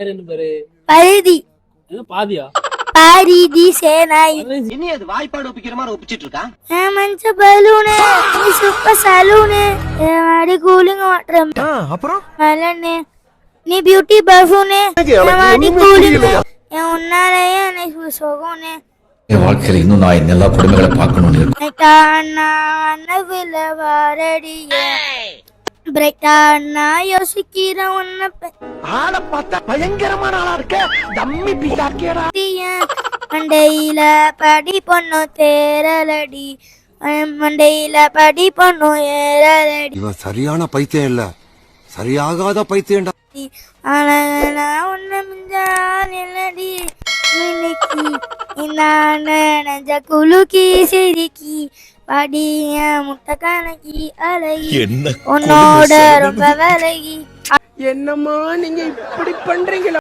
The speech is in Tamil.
என்ன பேரு? பரிதி. பாதியா? பாரிதி சேனாய். இனி அது வாய்ப்பாடு ஒப்பிக்கிற மாதிரி ஒப்பிச்சிட்டு இருக்கா. మంచ బలూనే నీ సూపర్ సలూనే ఏవాడి కూలింగ్ వాటర్ அப்புறம் మలనే నీ బ్యూటీ బఫూనే ఏవాడి కూలింగ్ ఉన్నారయ్యా నీ సోగోనే என் வாழ்க்கையில இன்னும் நான் இந்த எல்லா குடும்பங்களை பார்க்கணும்னு பிரேட்டானா அன்னவில வாரடியே பிரேட்டானா யோசிக்கிற உன்ன ஆள பார்த்தா பயங்கரமான ஆளா இருக்க. டம்மி பிசாக்கேடா. மண்டையில படி பொண்ணு தேரலடி மண்டையில படி பொண்ணு ஏறலடி. இவன் சரியான பைத்தியம் இல்ல, சரியாகாத பைத்தியம்டா. ஆனா உன்ன மிஞ்சாலடி மின்னிக்கி நான் நினைஞ்ச குலுக்கி சிரிக்கி படிய முட்டை கணக்கி அழகி உன்னோட ரொம்ப விலகி. என்னம்மா நீங்க இப்படி பண்றீங்களா?